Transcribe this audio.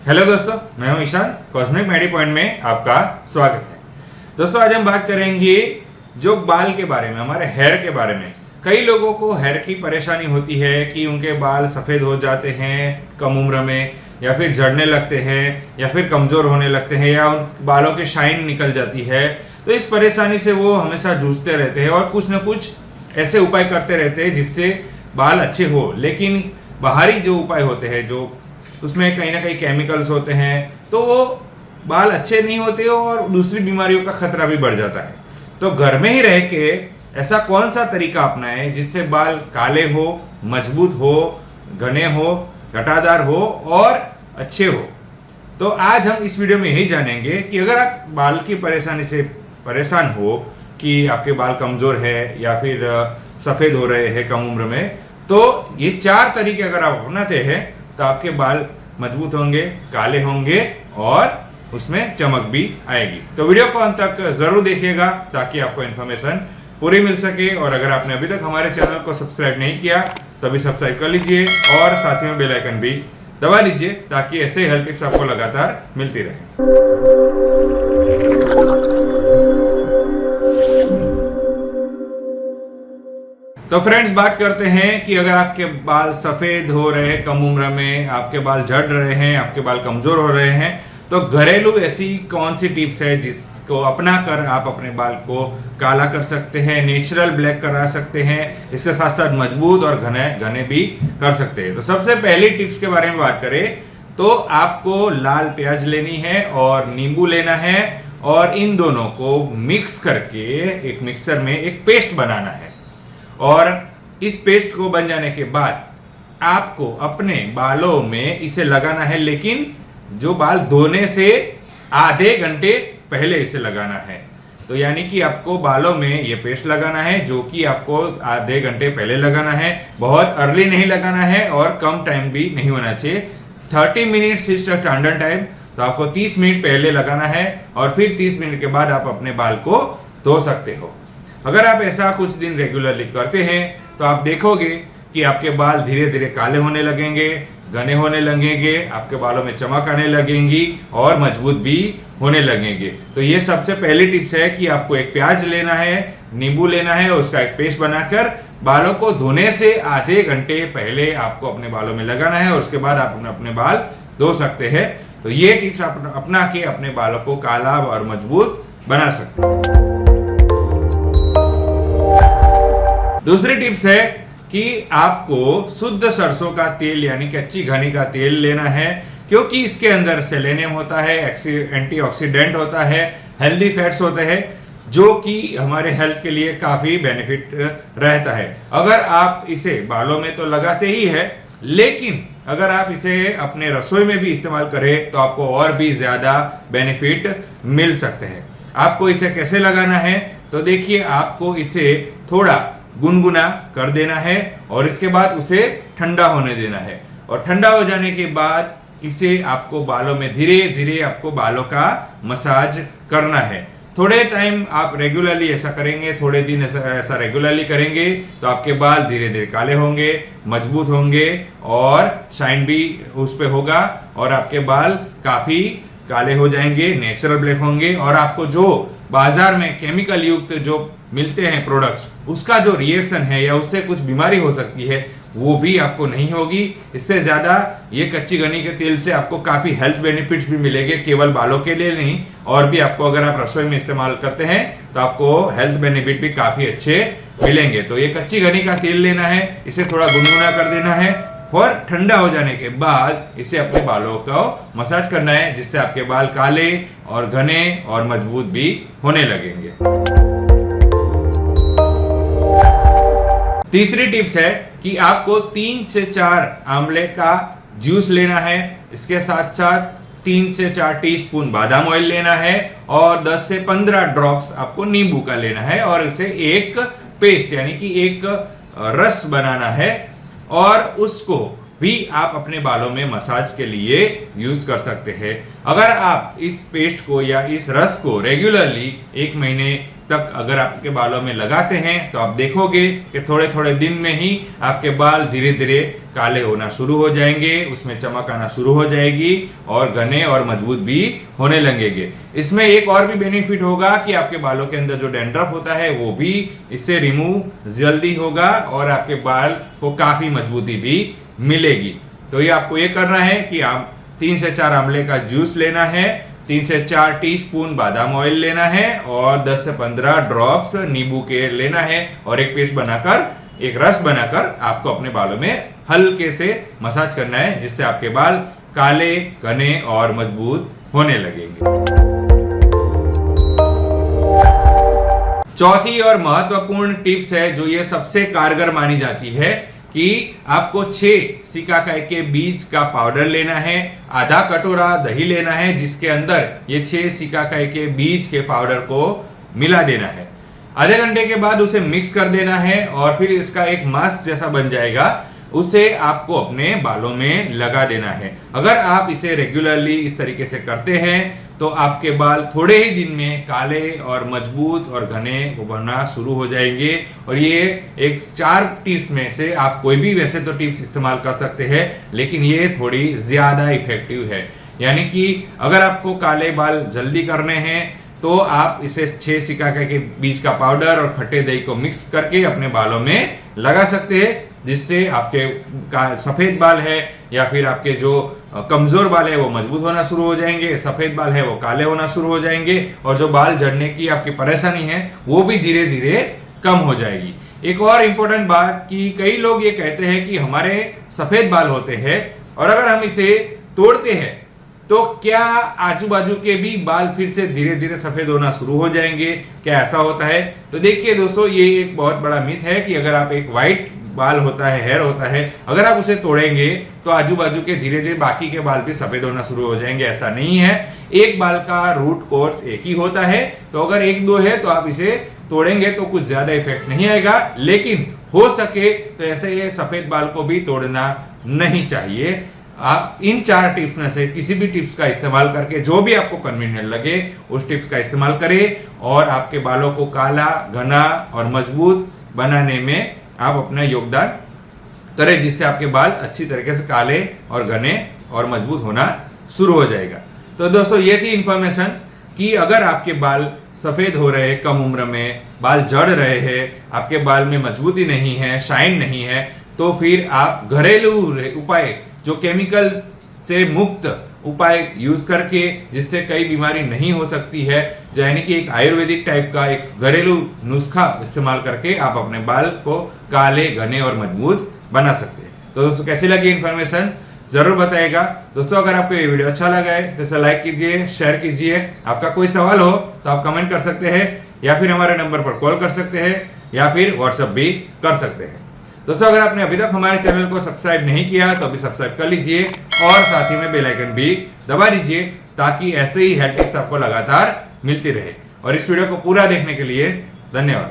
Hello दोस्तों, मैं हूं ईशान। कॉस्मिक मेडी पॉइंट में आपका स्वागत है। दोस्तों, आज हम बात करेंगे जो बाल के बारे में, हमारे हेयर के बारे में। कई लोगों को हेयर की परेशानी होती है कि उनके बाल सफ़ेद हो जाते हैं कम उम्र में, या फिर झड़ने लगते हैं, या फिर कमज़ोर होने लगते हैं, या उन बालों की शाइन निकल जाती है। तो इस परेशानी से वो हमेशा जूझते रहते हैं और कुछ ना कुछ ऐसे उपाय करते रहते हैं जिससे बाल अच्छे हो। लेकिन बाहरी जो उपाय होते हैं, जो उसमें कहीं ना कहीं केमिकल्स होते हैं, तो वो बाल अच्छे नहीं होते और दूसरी बीमारियों का खतरा भी बढ़ जाता है। तो घर में ही रह के ऐसा कौन सा तरीका अपनाएं जिससे बाल काले हो, मजबूत हो, घने हो, घटादार हो और अच्छे हो। तो आज हम इस वीडियो में यही जानेंगे कि अगर आप बाल की परेशानी से परेशान हो कि आपके बाल कमजोर है या फिर सफ़ेद हो रहे हैं कम उम्र में, तो ये 4 तरीके अगर आप अपनाते हैं तो आपके बाल मजबूत होंगे, काले होंगे और उसमें चमक भी आएगी। तो वीडियो को अंत तक जरूर देखिएगा ताकि आपको इन्फॉर्मेशन पूरी मिल सके। और अगर आपने अभी तक हमारे चैनल को सब्सक्राइब नहीं किया तो अभी सब्सक्राइब कर लीजिए और साथ ही में बेल आइकन भी दबा लीजिए ताकि ऐसे हेल्थ टिप्स आपको लगातार मिलती रहे। तो फ्रेंड्स, बात करते हैं कि अगर आपके बाल सफ़ेद हो रहे हैं कम उम्र में, आपके बाल झड़ रहे हैं, आपके बाल कमज़ोर हो रहे हैं, तो घरेलू ऐसी कौन सी टिप्स है जिसको अपना कर आप अपने बाल को काला कर सकते हैं, नेचुरल ब्लैक करा सकते हैं, इसके साथ साथ मजबूत और घने घने भी कर सकते हैं। तो सबसे पहली टिप्स के बारे में बात करें तो आपको लाल प्याज लेनी है और नींबू लेना है और इन दोनों को मिक्स करके एक मिक्सर में एक पेस्ट बनाना है। और इस पेस्ट को बन जाने के बाद आपको अपने बालों में इसे लगाना है, लेकिन जो बाल धोने से आधे घंटे पहले इसे लगाना है। तो यानी कि आपको बालों में ये पेस्ट लगाना है जो कि आपको आधे घंटे पहले लगाना है। बहुत अर्ली नहीं लगाना है और कम टाइम भी नहीं होना चाहिए। 30 मिनट इज स्टैंडर्ड टाइम, तो आपको 30 मिनट पहले लगाना है और फिर 30 मिनट के बाद आप अपने बाल को धो सकते हो। अगर आप ऐसा कुछ दिन रेगुलरली करते हैं तो आप देखोगे कि आपके बाल धीरे धीरे काले होने लगेंगे, घने होने लगेंगे, आपके बालों में चमक आने लगेंगी और मजबूत भी होने लगेंगे। तो ये सबसे पहली टिप्स है कि आपको एक प्याज लेना है, नींबू लेना है, उसका एक पेस्ट बनाकर बालों को धोने से आधे घंटे पहले आपको अपने बालों में लगाना है और उसके बाद आप अपने बाल धो सकते हैं। तो ये टिप्स अपना के अपने बालों को काला और मजबूत बना सकते हैं। दूसरी टिप्स है कि आपको शुद्ध सरसों का तेल यानी कच्ची घनी का तेल लेना है, क्योंकि इसके अंदर सेलेनियम होता है, एंटीऑक्सीडेंट होता है, हेल्दी फैट्स होते हैं जो कि हमारे हेल्थ के लिए काफी बेनिफिट रहता है। अगर आप इसे बालों में तो लगाते ही है, लेकिन अगर आप इसे अपने रसोई में भी इस्तेमाल करें तो आपको और भी ज्यादा बेनिफिट मिल सकते हैं। आपको इसे कैसे लगाना है तो देखिए, आपको इसे थोड़ा गुनगुना कर देना है और इसके बाद उसे ठंडा होने देना है। और ठंडा हो जाने के बाद इसे आपको बालों में धीरे धीरे आपको बालों का मसाज करना है। थोड़े टाइम आप रेगुलरली ऐसा करेंगे, थोड़े दिन ऐसा रेगुलरली करेंगे तो आपके बाल धीरे धीरे काले होंगे, मजबूत होंगे और शाइन भी उस पे होगा और आपके बाल काफी काले हो जाएंगे, नेचुरल ब्लैक होंगे। और आपको जो बाजार में केमिकल युक्त जो मिलते हैं प्रोडक्ट्स, उसका जो रिएक्शन है या उससे कुछ बीमारी हो सकती है वो भी आपको नहीं होगी। इससे ज्यादा ये कच्ची घनी के तेल से आपको काफी हेल्थ बेनिफिट्स भी मिलेंगे, केवल बालों के लिए नहीं, और भी आपको अगर आप रसोई में इस्तेमाल करते हैं तो आपको हेल्थ बेनिफिट भी काफी अच्छे मिलेंगे। तो ये कच्ची घनी का तेल लेना है, इसे थोड़ा गुनगुना कर देना है और ठंडा हो जाने के बाद इसे अपने बालों को मसाज करना है, जिससे आपके बाल काले और घने और मजबूत भी होने लगेंगे। तीसरी टिप्स है कि आपको 3 से 4 आंवले का जूस लेना है। इसके साथ साथ 3 से 4 टीस्पून बादाम ऑयल लेना है और 10 से 15 ड्रॉप्स आपको नींबू का लेना है और इसे एक पेस्ट यानी कि एक रस बनाना है और उसको भी आप अपने बालों में मसाज के लिए यूज कर सकते हैं। अगर आप इस पेस्ट को या इस रस को रेगुलरली 1 महीने तक अगर आपके बालों में लगाते हैं तो आप देखोगे कि थोड़े थोड़े दिन में ही आपके बाल धीरे धीरे काले होना शुरू हो जाएंगे, उसमें चमक आना शुरू हो जाएगी और घने और मजबूत भी होने लगेंगे। इसमें एक और भी बेनिफिट होगा कि आपके बालों के अंदर जो डैंड्रफ होता है वो भी इससे रिमूव जल्दी होगा और आपके बाल को काफी मजबूती भी मिलेगी। तो ये आपको ये करना है कि आप 3 से 4 आंवले का जूस लेना है, 3 से 4 टीस्पून बादाम ऑयल लेना है और 10 से 15 ड्रॉप्स नींबू के लेना है और एक पेस्ट बनाकर, एक रस बनाकर आपको अपने बालों में हल्के से मसाज करना है, जिससे आपके बाल काले, घने और मजबूत होने लगेंगे। चौथी और महत्वपूर्ण टिप्स है जो ये सबसे कारगर मानी जाती है कि आपको 6 सिकाकाई के बीज का पाउडर लेना है, आधा कटोरा दही लेना है जिसके अंदर ये 6 सिकाकाई के बीज के पाउडर को मिला देना है। आधे घंटे के बाद उसे मिक्स कर देना है और फिर इसका एक मास्क जैसा बन जाएगा, उसे आपको अपने बालों में लगा देना है। अगर आप इसे रेगुलरली इस तरीके से करते हैं तो आपके बाल थोड़े ही दिन में काले और मजबूत और घने बनना शुरू हो जाएंगे। और ये एक 4 टिप्स में से आप कोई भी वैसे तो टिप्स इस्तेमाल कर सकते हैं, लेकिन ये थोड़ी ज्यादा इफेक्टिव है। यानी कि अगर आपको काले बाल जल्दी करने हैं तो आप इसे 6 सिकाकाई के बीज का पाउडर और खट्टे दही को मिक्स करके अपने बालों में लगा सकते हैं, जिससे आपके सफेद बाल है या फिर आपके जो कमजोर बाल है वो मजबूत होना शुरू हो जाएंगे, सफेद बाल है वो काले होना शुरू हो जाएंगे और जो बाल झड़ने की आपकी परेशानी है वो भी धीरे धीरे कम हो जाएगी। एक और इम्पोर्टेंट बात कि कई लोग ये कहते हैं कि हमारे सफेद बाल होते हैं और अगर हम इसे तोड़ते हैं तो क्या आजू बाजू के भी बाल फिर से धीरे धीरे सफेद होना शुरू हो जाएंगे? क्या ऐसा होता है? तो देखिए दोस्तों, ये एक बहुत बड़ा मिथ है कि अगर आप एक व्हाइट बाल होता है, हेयर होता है, अगर आप उसे तोड़ेंगे तो आजू बाजू के धीरे धीरे बाकी के बाल भी सफेद होना शुरू हो जाएंगे। ऐसा नहीं है। एक बाल का रूट कोर्स एक ही होता है, तो अगर 1-2 है तो आप इसे तोड़ेंगे तो कुछ ज्यादा इफेक्ट नहीं आएगा, लेकिन हो सके तो ऐसे ये सफेद बाल को भी तोड़ना नहीं चाहिए। आप इन 4 टिप्स में से किसी भी टिप्स का इस्तेमाल करके जो भी आपको कन्वीनियंट लगे उस टिप्स का इस्तेमाल करें और आपके बालों को काला, घना और मजबूत बनाने में आप अपना योगदान करें, जिससे आपके बाल अच्छी तरीके से काले और घने और मजबूत होना शुरू हो जाएगा। तो दोस्तों, ये थी इंफॉर्मेशन कि अगर आपके बाल सफेद हो रहे हैं, कम उम्र में बाल झड़ रहे हैं, आपके बाल में मजबूती नहीं है, शाइन नहीं है, तो फिर आप घरेलू उपाय जो केमिकल से मुक्त उपाय यूज करके, जिससे कई बीमारी नहीं हो सकती है, यानी कि एक आयुर्वेदिक टाइप का एक घरेलू नुस्खा इस्तेमाल करके आप अपने बाल को काले, घने और मजबूत बना सकते हैं। तो दोस्तों, कैसी लगी इन्फॉर्मेशन जरूर बताइएगा। दोस्तों, अगर आपको ये वीडियो अच्छा लगा है तो इसे लाइक कीजिए, शेयर कीजिए। आपका कोई सवाल हो तो आप कमेंट कर सकते हैं या फिर हमारे नंबर पर कॉल कर सकते हैं या फिर व्हाट्सएप भी कर सकते हैं। दोस्तों, अगर आपने अभी तक हमारे चैनल को सब्सक्राइब नहीं किया तो अभी सब्सक्राइब कर लीजिए और साथ ही में बेल आइकन भी दबा दीजिए, ताकि ऐसे ही हेल्थ टिप्स आपको लगातार मिलती रहे। और इस वीडियो को पूरा देखने के लिए धन्यवाद।